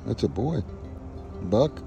That's a boy. Buck.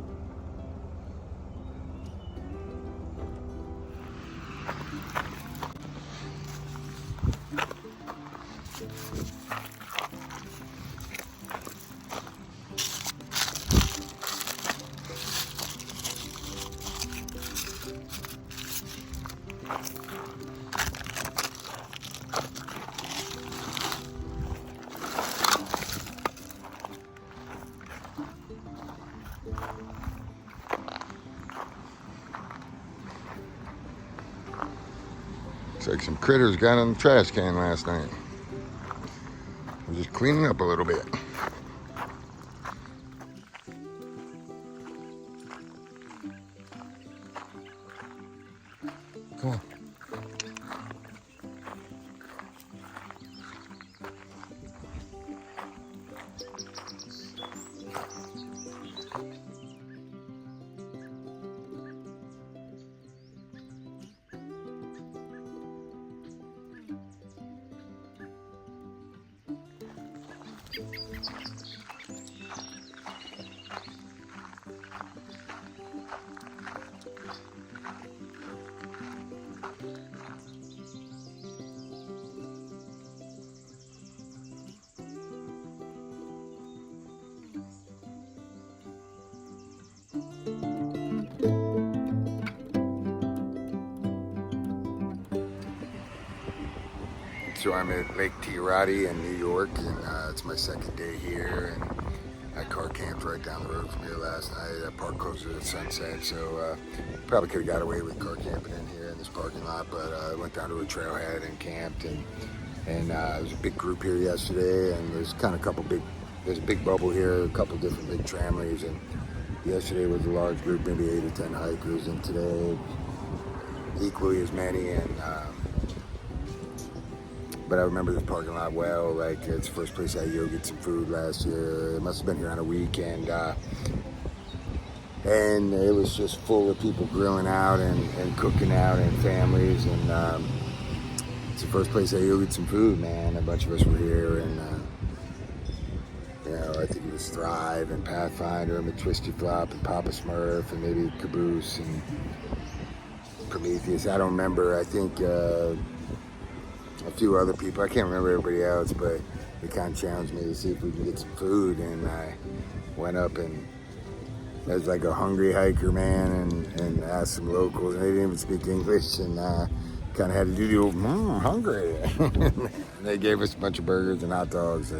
Looks like some critters got on the trash can last night. We're just cleaning up a little bit. Come on. So I'm at Lake Tiorati in New York, and it's my second day here. And I car camped right down the road from here last night. That park closes at sunset, so probably could have got away with car camping in here in this parking lot. But I went down to a trailhead and camped, and there was a big group here yesterday. And there's kind of there's a big bubble here, a couple different big tramways. And yesterday was a large group, maybe 8 or 10 hikers, and today equally as many. And but I remember this parking lot well. Like, it's the first place I yogied some food last year. It must have been here on a weekend. And it was just full of people grilling out and cooking out, and families. And it's the first place I yogied some food, man. A bunch of us were here, and I think it was Thrive and Pathfinder and the Twisty Flop and Papa Smurf and maybe Caboose and Prometheus. I don't remember. I think a few other people. I can't remember everybody else, but they kind of challenged me to see if we can get some food. And I went up, and there was like a hungry hiker, man, and asked some locals, and they didn't even speak English, and kind of had to do the old, hungry. And they gave us a bunch of burgers and hot dogs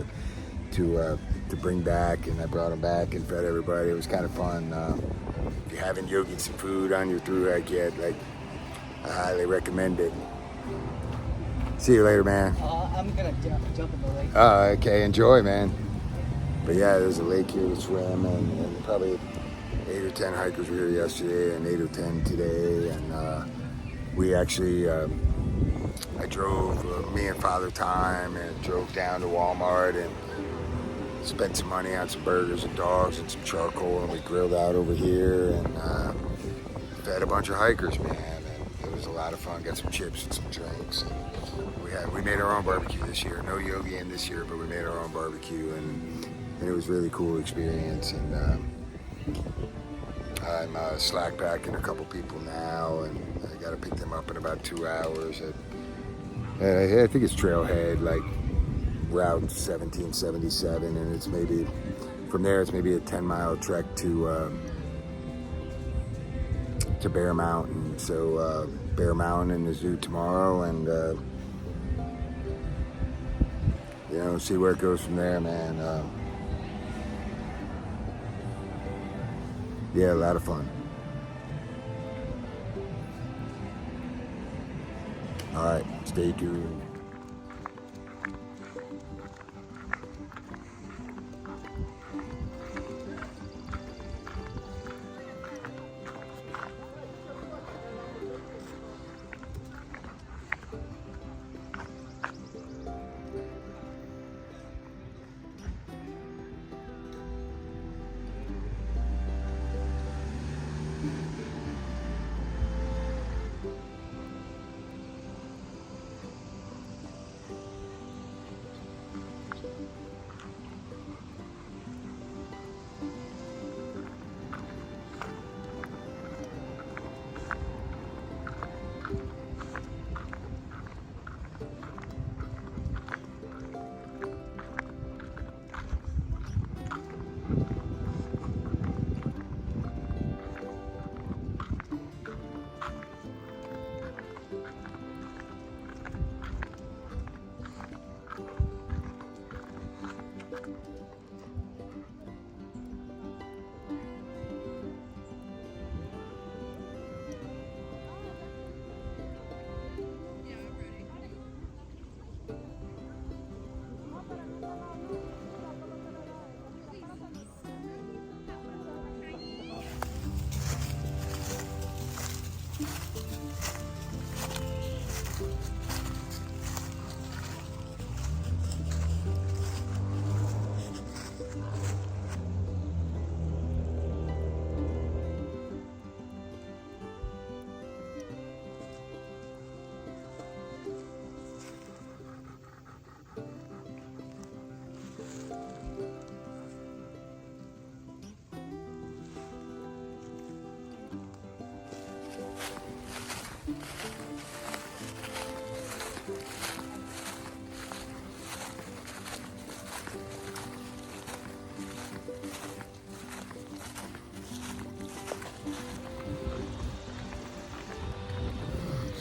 to bring back, and I brought them back and fed everybody. It was kind of fun. If you haven't yogied some food on your through hike yet, like, I highly recommend it. See you later, man. I'm gonna jump in the lake. Oh, okay. Enjoy, man. But yeah, there's a lake here to swim, and probably 8 or 10 hikers were here yesterday, and 8 or 10 today. And we actually, I drove, me and Father Time, and drove down to Walmart and spent some money on some burgers and dogs and some charcoal, and we grilled out over here and fed a bunch of hikers, man. And it was a lot of fun. Got some chips and some drinks. And we made our own barbecue this year. No yogiing this year, but we made our own barbecue, and it was a really cool experience. And I'm slackpacking a couple people now, and I got to pick them up in about 2 hours. I think it's Trailhead, like Route 1777, and it's maybe from there it's maybe a 10-mile trek to Bear Mountain. So Bear Mountain is due tomorrow, and see where it goes from there, man. Yeah, a lot of fun. All right, stay tuned.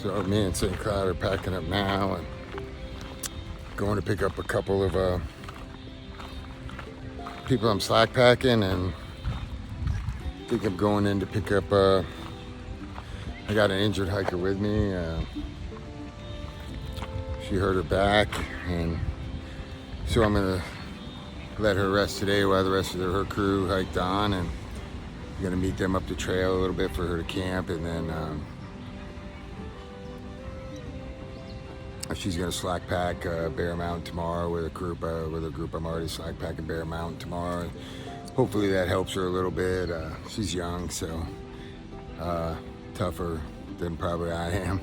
So me and St. Cloud are packing up now and going to pick up a couple of people I'm slackpacking, and I think I'm going in to pick up, I got an injured hiker with me. She hurt her back, and so I'm gonna let her rest today while the rest of her crew hiked on, and I'm gonna meet them up the trail a little bit for her to camp, and then she's gonna slack pack Bear Mountain tomorrow with a group. I'm already slack packing Bear Mountain tomorrow. Hopefully that helps her a little bit. She's young, so tougher than probably I am.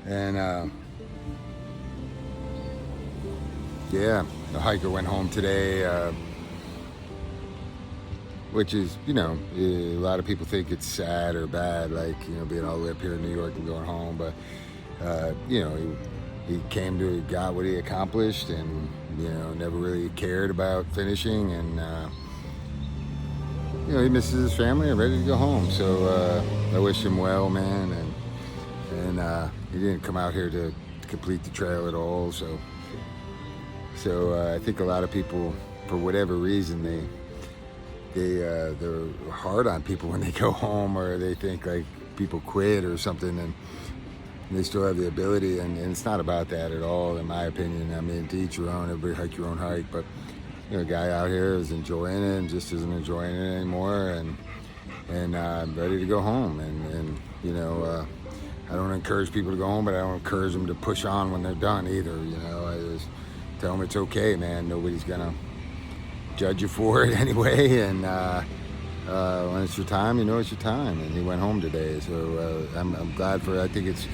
And yeah, the hiker went home today, which is, you know, a lot of people think it's sad or bad, like, you know, being all the way up here in New York and going home, but you know, he got what he accomplished, and, you know, never really cared about finishing, and you know, he misses his family and ready to go home. So I wish him well, man, and he didn't come out here to complete the trail at all. So I think a lot of people, for whatever reason, they're hard on people when they go home, or they think like people quit or something, and they still have the ability, and it's not about that at all, in my opinion. I mean, to each your own, everybody hike your own hike, but, you know, a guy out here is enjoying it and just isn't enjoying it anymore, and ready to go home. And you know, I don't encourage people to go home, but I don't encourage them to push on when they're done either. You know, I just tell them it's okay, man. Nobody's gonna judge you for it anyway, and when it's your time, you know it's your time. And he went home today, so I'm glad for it. I think it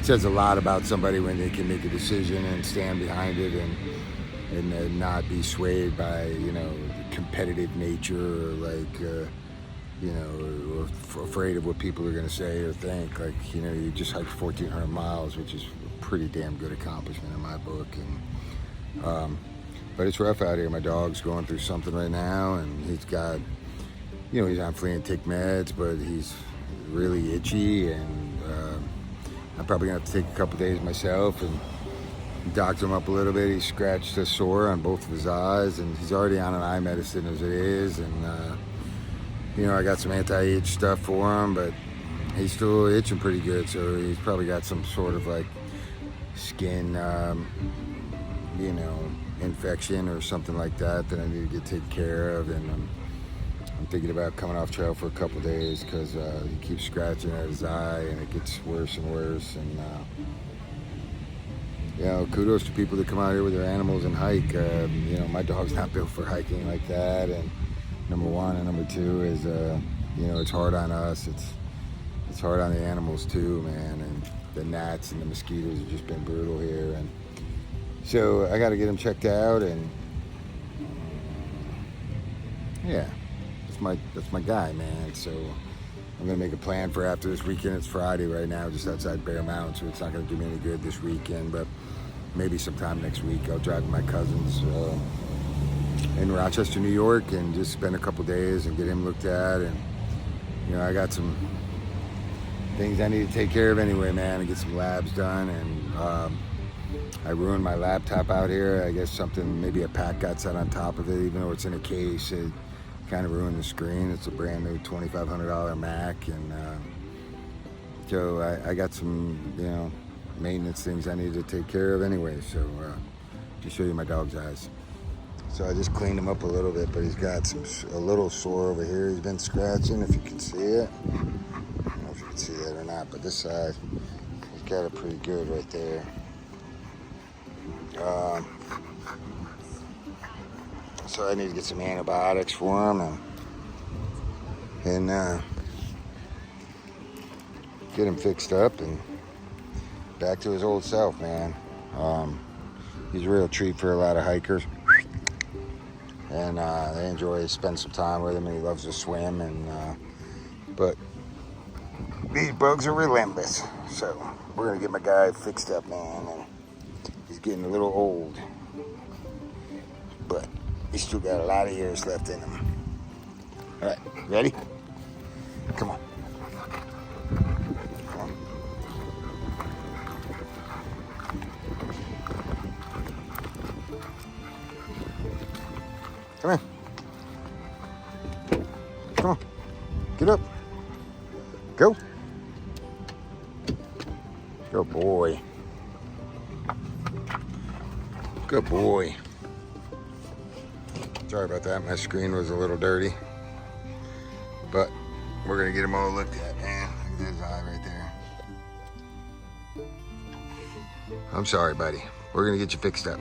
says a lot about somebody when they can make a decision and stand behind it, and not be swayed by, you know, competitive nature, or like you know, or afraid of what people are going to say or think. Like, you know, you just hiked 1,400 miles, which is a pretty damn good accomplishment in my book. And but it's rough out here. My dog's going through something right now, and he's got, you know, he's on flea and tick meds, but he's really itchy, and I'm probably gonna have to take a couple days myself and doctor him up a little bit. He scratched a sore on both of his eyes, and he's already on an eye medicine as it is, and you know, I got some anti-itch stuff for him, but he's still itching pretty good, so he's probably got some sort of like skin, you know, infection or something like that I need to get taken care of. And I'm thinking about coming off trail for a couple days, because he keeps scratching at his eye, and it gets worse and worse. And you know, kudos to people that come out here with their animals and hike. You know, my dog's not built for hiking like that, and number one, and number two is you know, it's hard on us. It's hard on the animals too, man. And the gnats and the mosquitoes have just been brutal here, and so I got to get him checked out. And yeah, that's my guy, man. So I'm gonna make a plan for after this weekend. It's Friday right now, just outside Bear Mountain, so it's not gonna do me any good this weekend, but maybe sometime next week I'll drive to my cousins in Rochester, New York, and just spend a couple days and get him looked at. And, you know, I got some things I need to take care of anyway, man, and get some labs done. And I ruined my laptop out here. I guess something, maybe a pack got set on top of it, even though it's in a case. It kind of ruined the screen. It's a brand new $2,500 Mac, and so I got some, maintenance things I need to take care of anyway. So to show you my dog's eyes. So I just cleaned him up a little bit, but he's got a little sore over here. He's been scratching, if you can see it. I don't know if you can see that or not, but this side, he's got it pretty good right there. So I need to get some antibiotics for him and get him fixed up and back to his old self, man. He's a real treat for a lot of hikers, and they enjoy spending some time with him, and he loves to swim. But these bugs are relentless, so we're gonna get my guy fixed up, man. And he's getting a little old, but he's still got a lot of years left in him. All right, ready? Come on. Come on. Come here. Come on. Get up. Go. Good boy. Good boy. Sorry about that. My screen was a little dirty. But we're going to get him all looked at, man. Look at his eye right there. I'm sorry, buddy. We're going to get you fixed up.